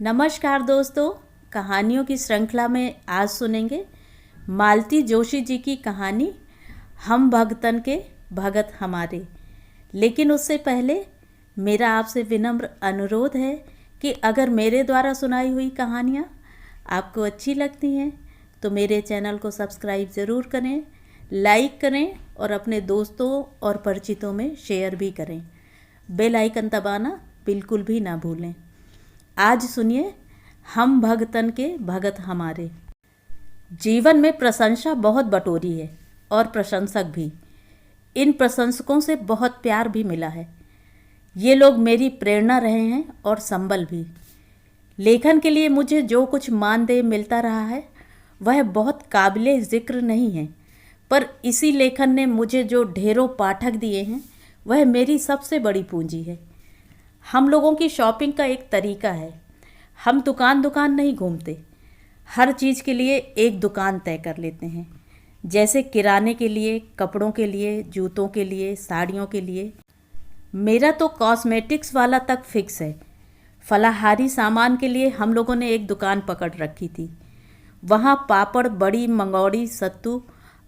नमस्कार दोस्तों, कहानियों की श्रृंखला में आज सुनेंगे मालती जोशी जी की कहानी हम भगतन के भगत हमारे। लेकिन उससे पहले मेरा आपसे विनम्र अनुरोध है कि अगर मेरे द्वारा सुनाई हुई कहानियाँ आपको अच्छी लगती हैं तो मेरे चैनल को सब्सक्राइब ज़रूर करें, लाइक करें और अपने दोस्तों और परिचितों में शेयर भी करें। बेल आइकन दबाना बिल्कुल भी ना भूलें। आज सुनिए हम भगतन के भगत हमारे। जीवन में प्रशंसा बहुत बटोरी है और प्रशंसक भी। इन प्रशंसकों से बहुत प्यार भी मिला है। ये लोग मेरी प्रेरणा रहे हैं और संबल भी। लेखन के लिए मुझे जो कुछ मानदेय मिलता रहा है वह बहुत काबिले ज़िक्र नहीं है, पर इसी लेखन ने मुझे जो ढेरों पाठक दिए हैं वह मेरी सबसे बड़ी पूंजी है। हम लोगों की शॉपिंग का एक तरीका है, हम दुकान दुकान नहीं घूमते, हर चीज़ के लिए एक दुकान तय कर लेते हैं। जैसे किराने के लिए, कपड़ों के लिए, जूतों के लिए, साड़ियों के लिए। मेरा तो कॉस्मेटिक्स वाला तक फिक्स है। फलाहारी सामान के लिए हम लोगों ने एक दुकान पकड़ रखी थी। वहाँ पापड़, बड़ी, मंगौड़ी, सत्तू,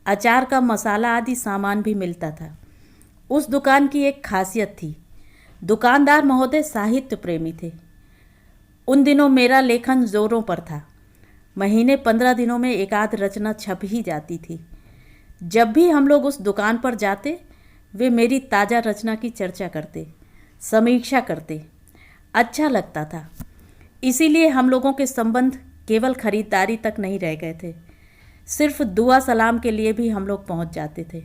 अचार का मसाला आदि सामान भी मिलता था। उस दुकान की एक खासियत थी, दुकानदार महोदय साहित्य प्रेमी थे। उन दिनों मेरा लेखन जोरों पर था। महीने 15 दिनों में एक आध रचना छप ही जाती थी। जब भी हम लोग उस दुकान पर जाते वे मेरी ताज़ा रचना की चर्चा करते, समीक्षा करते। अच्छा लगता था। इसीलिए हम लोगों के संबंध केवल खरीदारी तक नहीं रह गए थे, सिर्फ दुआ सलाम के लिए भी हम लोग पहुंच जाते थे।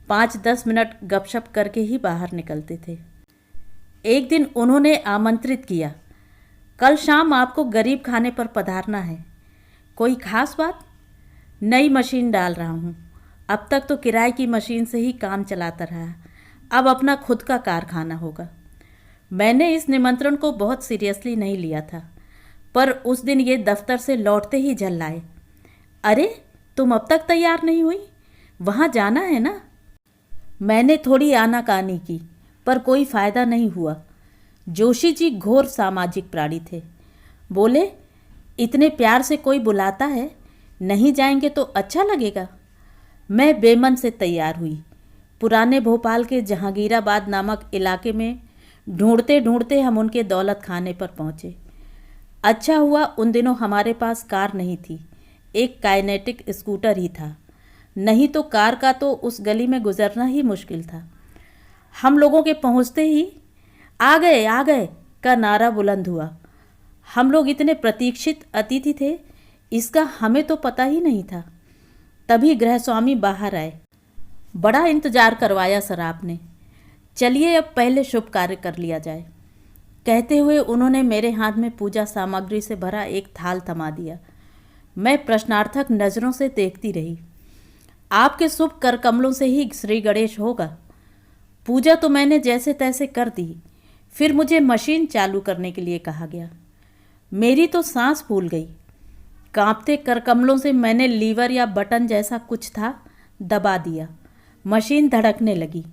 5-10 मिनट गपशप करके ही बाहर निकलते थे। एक दिन उन्होंने आमंत्रित किया, कल शाम आपको गरीब खाने पर पधारना है। कोई खास बात? नई मशीन डाल रहा हूँ। अब तक तो किराए की मशीन से ही काम चलाता रहा, अब अपना खुद का कारखाना होगा। मैंने इस निमंत्रण को बहुत सीरियसली नहीं लिया था, पर उस दिन ये दफ्तर से लौटते ही झल्लाए, अरे तुम अब तक तैयार नहीं हुई, वहाँ जाना है ना। मैंने थोड़ी आनाकानी की, पर कोई फ़ायदा नहीं हुआ। जोशी जी घोर सामाजिक प्राणी थे। बोले, इतने प्यार से कोई बुलाता है, नहीं जाएंगे तो अच्छा लगेगा। मैं बेमन से तैयार हुई। पुराने भोपाल के जहांगीराबाद नामक इलाके में ढूंढते ढूंढते हम उनके दौलत खाने पर पहुँचे। अच्छा हुआ उन दिनों हमारे पास कार नहीं थी, एक काइनेटिक स्कूटर ही था, नहीं तो कार का तो उस गली में गुजरना ही मुश्किल था। हम लोगों के पहुँचते ही आ गए का नारा बुलंद हुआ। हम लोग इतने प्रतीक्षित अतिथि थे, इसका हमें तो पता ही नहीं था। तभी गृहस्वामी बाहर आए। बड़ा इंतजार करवाया सर आपने, चलिए अब पहले शुभ कार्य कर लिया जाए। कहते हुए उन्होंने मेरे हाथ में पूजा सामग्री से भरा एक थाल थमा दिया। मैं प्रश्नार्थक नज़रों से देखती रही। आपके शुभ कर कमलों से ही श्री गणेश होगा। पूजा तो मैंने जैसे तैसे कर दी, फिर मुझे मशीन चालू करने के लिए कहा गया। मेरी तो सांस फूल गई। कांपते करकमलों से मैंने लीवर या बटन जैसा कुछ था दबा दिया। मशीन धड़कने लगी।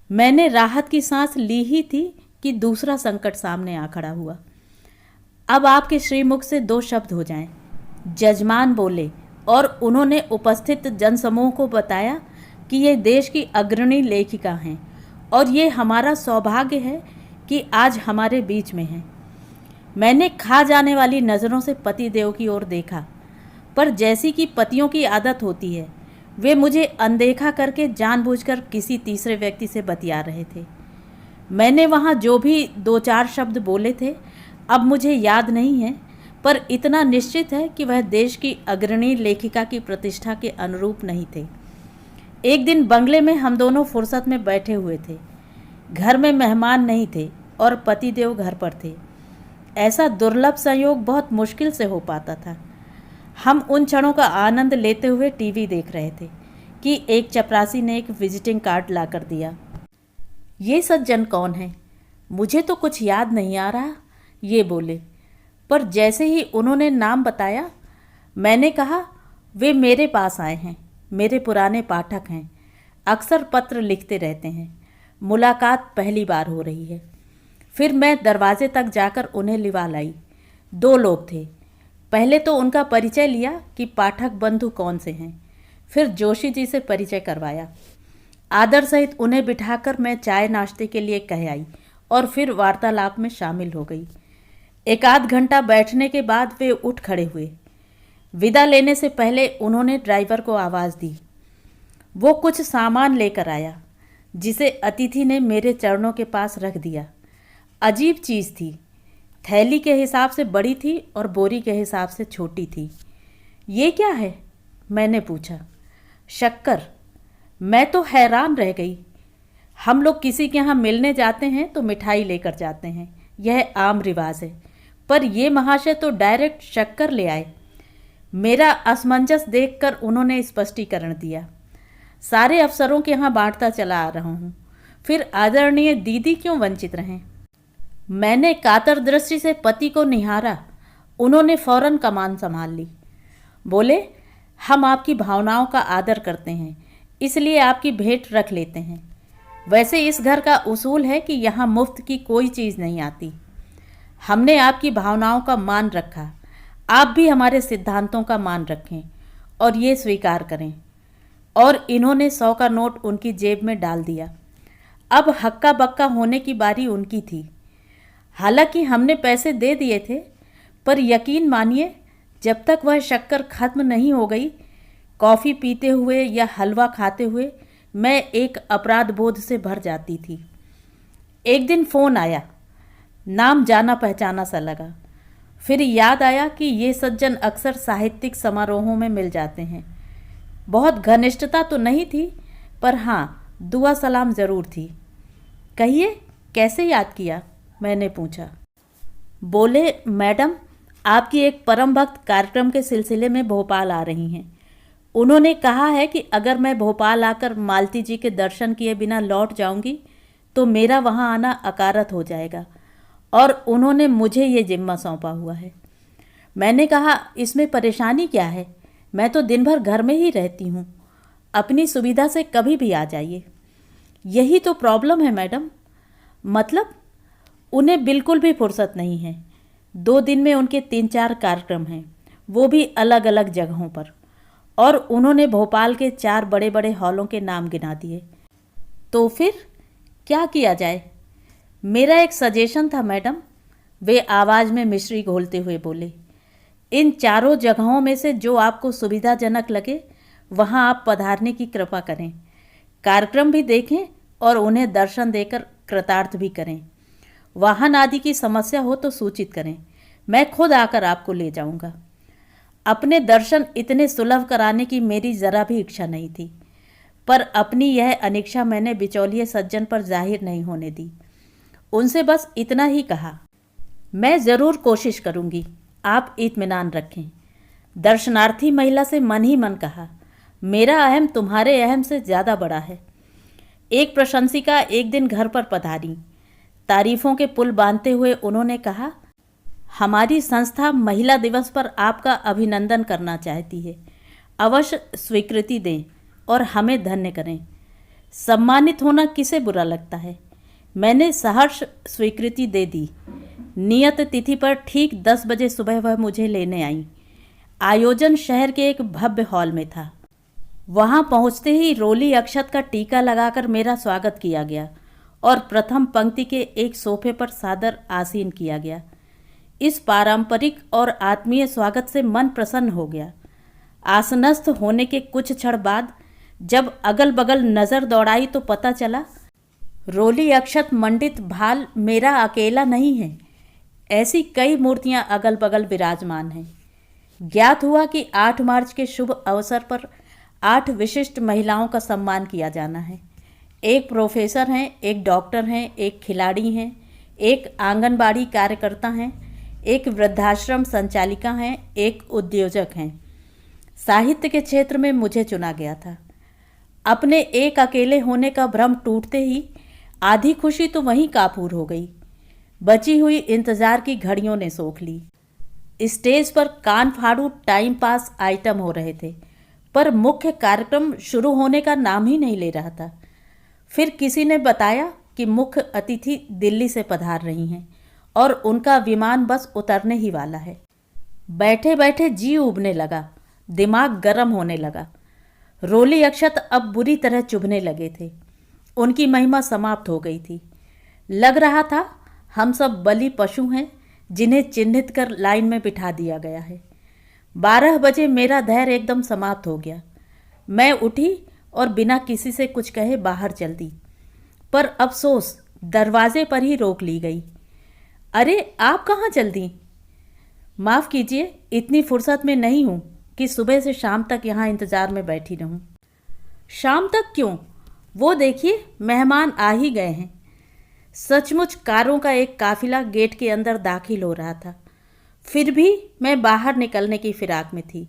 मैंने राहत की सांस ली ही थी कि दूसरा संकट सामने आ खड़ा हुआ। अब आपके श्रीमुख से 2 शब्द हो जाएं, जजमान बोले, और उन्होंने उपस्थित जनसमूह को बताया कि ये देश की अग्रणी लेखिका हैं और ये हमारा सौभाग्य है कि आज हमारे बीच में हैं। मैंने खा जाने वाली नज़रों से पतिदेव की ओर देखा, पर जैसी कि पतियों की आदत होती है, वे मुझे अनदेखा करके जानबूझकर किसी तीसरे व्यक्ति से बतिया रहे थे। मैंने वहाँ जो भी 2-4 शब्द बोले थे अब मुझे याद नहीं है, पर इतना निश्चित है कि वह देश की अग्रणी लेखिका की प्रतिष्ठा के अनुरूप नहीं थे। एक दिन बंगले में हम दोनों फुर्सत में बैठे हुए थे। घर में मेहमान नहीं थे और पतिदेव घर पर थे। ऐसा दुर्लभ संयोग बहुत मुश्किल से हो पाता था। हम उन क्षणों का आनंद लेते हुए टीवी देख रहे थे कि एक चपरासी ने एक विजिटिंग कार्ड ला कर दिया। ये सज्जन कौन है? मुझे तो कुछ याद नहीं आ रहा, ये बोले। पर जैसे ही उन्होंने नाम बताया, मैंने कहा, वे मेरे पास आए हैं, मेरे पुराने पाठक हैं, अक्सर पत्र लिखते रहते हैं, मुलाकात पहली बार हो रही है। फिर मैं दरवाजे तक जाकर उन्हें लिवा लाई। दो लोग थे। पहले तो उनका परिचय लिया कि पाठक बंधु कौन से हैं, फिर जोशी जी से परिचय करवाया। आदर सहित उन्हें बिठाकर मैं चाय नाश्ते के लिए कह आई और फिर वार्तालाप में शामिल हो गई। एक आध घंटा बैठने के बाद वे उठ खड़े हुए। विदा लेने से पहले उन्होंने ड्राइवर को आवाज़ दी। वो कुछ सामान लेकर आया, जिसे अतिथि ने मेरे चरणों के पास रख दिया। अजीब चीज़ थी, थैली के हिसाब से बड़ी थी और बोरी के हिसाब से छोटी थी। ये क्या है? मैंने पूछा। शक्कर। मैं तो हैरान रह गई। हम लोग किसी के यहाँ मिलने जाते हैं तो मिठाई लेकर जाते हैं, यह आम रिवाज है, पर ये महाशय तो डायरेक्ट शक्कर ले आए। मेरा असमंजस देखकर उन्होंने स्पष्टीकरण दिया। सारे अफसरों के यहाँ बांटता चला आ रहा हूँ, फिर आदरणीय दीदी क्यों वंचित रहें? मैंने कातर दृष्टि से पति को निहारा। उन्होंने फौरन कमान संभाल ली। बोले, हम आपकी भावनाओं का आदर करते हैं, इसलिए आपकी भेंट रख लेते हैं। वैसे इस घर का उसूल है कि यहाँ मुफ्त की कोई चीज़ नहीं आती। हमने आपकी भावनाओं का मान रखा, आप भी हमारे सिद्धांतों का मान रखें और ये स्वीकार करें। और इन्होंने 100 का नोट उनकी जेब में डाल दिया। अब हक्का बक्का होने की बारी उनकी थी। हालांकि हमने पैसे दे दिए थे, पर यकीन मानिए, जब तक वह शक्कर खत्म नहीं हो गई, कॉफ़ी पीते हुए या हलवा खाते हुए मैं एक अपराध बोध से भर जाती थी। एक दिन फ़ोन आया, नाम जाना पहचाना सा लगा। फिर याद आया कि ये सज्जन अक्सर साहित्यिक समारोहों में मिल जाते हैं। बहुत घनिष्ठता तो नहीं थी, पर हाँ, दुआ सलाम ज़रूर थी। कहिए, कैसे याद किया? मैंने पूछा। बोले, मैडम, आपकी एक परम भक्त कार्यक्रम के सिलसिले में भोपाल आ रही हैं। उन्होंने कहा है कि अगर मैं भोपाल आकर मालती जी के दर्शन किए बिना लौट जाऊंगी तो मेरा वहां आना अकारत हो जाएगा, और उन्होंने मुझे ये जिम्मा सौंपा हुआ है। मैंने कहा, इसमें परेशानी क्या है? मैं तो दिन भर घर में ही रहती हूँ, अपनी सुविधा से कभी भी आ जाइए। यही तो प्रॉब्लम है मैडम। मतलब? उन्हें बिल्कुल भी फुर्सत नहीं है। 2 दिन में उनके 3-4 कार्यक्रम हैं, वो भी अलग अलग जगहों पर, और उन्होंने भोपाल के 4 बड़े बड़े हॉलों के नाम गिना दिए। तो फिर क्या किया जाए? मेरा एक सजेशन था मैडम, वे आवाज़ में मिश्री घोलते हुए बोले। इन 4 जगहों में से जो आपको सुविधाजनक लगे वहां आप पधारने की कृपा करें, कार्यक्रम भी देखें और उन्हें दर्शन देकर कृतार्थ भी करें। वाहन आदि की समस्या हो तो सूचित करें, मैं खुद आकर आपको ले जाऊंगा। अपने दर्शन इतने सुलभ कराने की मेरी ज़रा भी इच्छा नहीं थी, पर अपनी यह अनिच्छा मैंने बिचौलिए सज्जन पर जाहिर नहीं होने दी। उनसे बस इतना ही कहा, मैं ज़रूर कोशिश करूंगी, आप इत्मीनान रखें। दर्शनार्थी महिला से मन ही मन कहा, मेरा अहम तुम्हारे अहम से ज़्यादा बड़ा है। एक प्रशंसिका एक दिन घर पर पधारी। तारीफों के पुल बांधते हुए उन्होंने कहा, हमारी संस्था महिला दिवस पर आपका अभिनंदन करना चाहती है। अवश्य स्वीकृति दें और हमें धन्य करें। सम्मानित होना किसे बुरा लगता है? मैंने सहर्ष स्वीकृति दे दी। नियत तिथि पर ठीक 10 बजे सुबह वह मुझे लेने आई। आयोजन शहर के एक भव्य हॉल में था। वहां पहुंचते ही रोली अक्षत का टीका लगाकर मेरा स्वागत किया गया और प्रथम पंक्ति के एक सोफे पर सादर आसीन किया गया। इस पारंपरिक और आत्मीय स्वागत से मन प्रसन्न हो गया। आसनस्थ होने के कुछ क्षण बाद जब अगल बगल नज़र दौड़ाई तो पता चला रोली अक्षत मंडित भाल मेरा अकेला नहीं है। ऐसी कई मूर्तियां अगल बगल विराजमान हैं। ज्ञात हुआ कि 8 मार्च के शुभ अवसर पर 8 विशिष्ट महिलाओं का सम्मान किया जाना है। एक प्रोफेसर हैं, एक डॉक्टर हैं, एक खिलाड़ी हैं, एक आंगनबाड़ी कार्यकर्ता हैं, एक वृद्धाश्रम संचालिका हैं, एक उद्योजक हैं। साहित्य के क्षेत्र में मुझे चुना गया था। अपने एक अकेले होने का भ्रम टूटते ही आधी खुशी तो वहीं काफूर हो गई। बची हुई इंतजार की घड़ियों ने सोख ली। स्टेज पर कान फाड़ू टाइम पास आइटम हो रहे थे, पर मुख्य कार्यक्रम शुरू होने का नाम ही नहीं ले रहा था। फिर किसी ने बताया कि मुख्य अतिथि दिल्ली से पधार रही हैं और उनका विमान बस उतरने ही वाला है। बैठे बैठे जी उबने लगा, दिमाग गर्म होने लगा। रोली अक्षत अब बुरी तरह चुभने लगे थे। उनकी महिमा समाप्त हो गई थी। लग रहा था हम सब बलि पशु हैं जिन्हें चिन्हित कर लाइन में बिठा दिया गया है। 12 बजे मेरा धैर्य एकदम समाप्त हो गया। मैं उठी और बिना किसी से कुछ कहे बाहर चल दी, पर अफसोस दरवाजे पर ही रोक ली गई। अरे आप कहाँ चल दी? माफ़ कीजिए, इतनी फुर्सत में नहीं हूँ कि सुबह से शाम तक यहाँ इंतज़ार में बैठी रहूँ। शाम तक क्यों? वो देखिए मेहमान आ ही गए हैं। सचमुच कारों का एक काफिला गेट के अंदर दाखिल हो रहा था। फिर भी मैं बाहर निकलने की फिराक में थी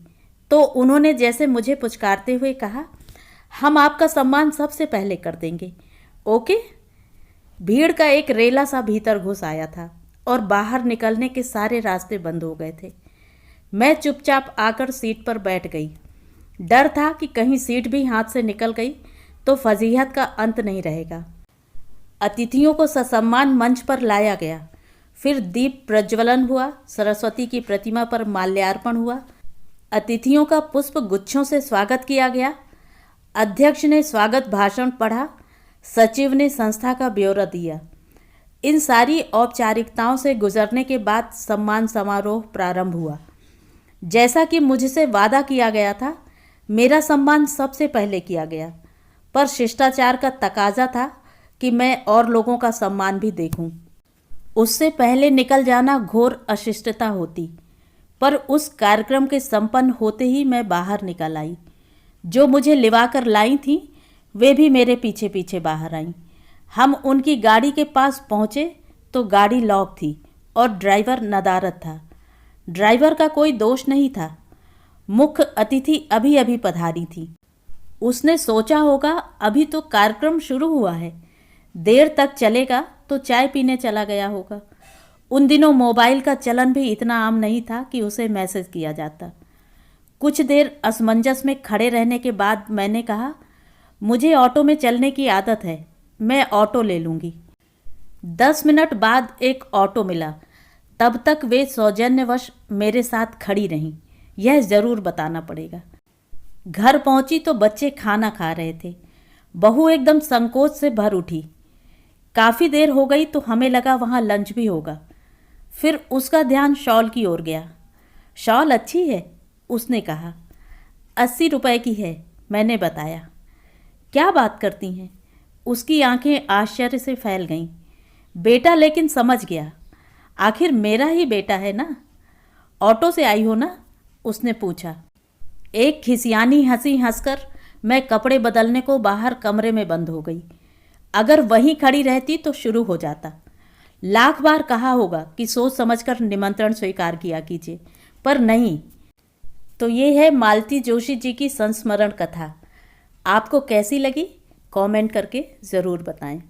तो उन्होंने जैसे मुझे पुचकारते हुए कहा, हम आपका सम्मान सबसे पहले कर देंगे, ओके? भीड़ का एक रेला सा भीतर घुस आया था और बाहर निकलने के सारे रास्ते बंद हो गए थे। मैं चुपचाप आकर सीट पर बैठ गई। डर था कि कहीं सीट भी हाथ से निकल गई तो फजीहत का अंत नहीं रहेगा। अतिथियों को ससम्मान मंच पर लाया गया। फिर दीप प्रज्वलन हुआ, सरस्वती की प्रतिमा पर माल्यार्पण हुआ, अतिथियों का पुष्प गुच्छों से स्वागत किया गया। अध्यक्ष ने स्वागत भाषण पढ़ा, सचिव ने संस्था का ब्यौरा दिया। इन सारी औपचारिकताओं से गुजरने के बाद सम्मान समारोह प्रारंभ हुआ। जैसा कि मुझसे वादा किया गया था, मेरा सम्मान सबसे पहले किया गया, पर शिष्टाचार का तकाजा था कि मैं और लोगों का सम्मान भी देखूं। उससे पहले निकल जाना घोर अशिष्टता होती, पर उस कार्यक्रम के संपन्न होते ही मैं बाहर निकल आई। जो मुझे लिवाकर लाई थीं, वे भी मेरे पीछे पीछे बाहर आईं। हम उनकी गाड़ी के पास पहुँचे तो गाड़ी लॉक थी और ड्राइवर नदारद था। ड्राइवर का कोई दोष नहीं था। मुख्य अतिथि अभी अभी पधारी थी। उसने सोचा होगा अभी तो कार्यक्रम शुरू हुआ है, देर तक चलेगा तो चाय पीने चला गया होगा। उन दिनों मोबाइल का चलन भी इतना आम नहीं था कि उसे मैसेज किया जाता। कुछ देर असमंजस में खड़े रहने के बाद मैंने कहा, मुझे ऑटो में चलने की आदत है, मैं ऑटो ले लूँगी। 10 मिनट बाद एक ऑटो मिला। तब तक वे सौजन्यवश मेरे साथ खड़ी रहीं, यह ज़रूर बताना पड़ेगा। घर पहुंची तो बच्चे खाना खा रहे थे। बहू एकदम संकोच से भर उठी। काफ़ी देर हो गई तो हमें लगा वहाँ लंच भी होगा। फिर उसका ध्यान शॉल की ओर गया। शॉल अच्छी है, उसने कहा। 80 रुपए की है, मैंने बताया। क्या बात करती हैं? उसकी आंखें आश्चर्य से फैल गईं। बेटा लेकिन समझ गया, आखिर मेरा ही बेटा है ना। ऑटो से आई हो ना? उसने पूछा। एक खिसियानी हंसी हंसकर मैं कपड़े बदलने को बाहर कमरे में बंद हो गई। अगर वहीं खड़ी रहती तो शुरू हो जाता। लाख बार कहा होगा कि सोच समझकर निमंत्रण स्वीकार किया कीजिए, पर नहीं। तो ये है मालती जोशी जी की संस्मरण कथा। आपको कैसी लगी? कमेंट करके ज़रूर बताएं।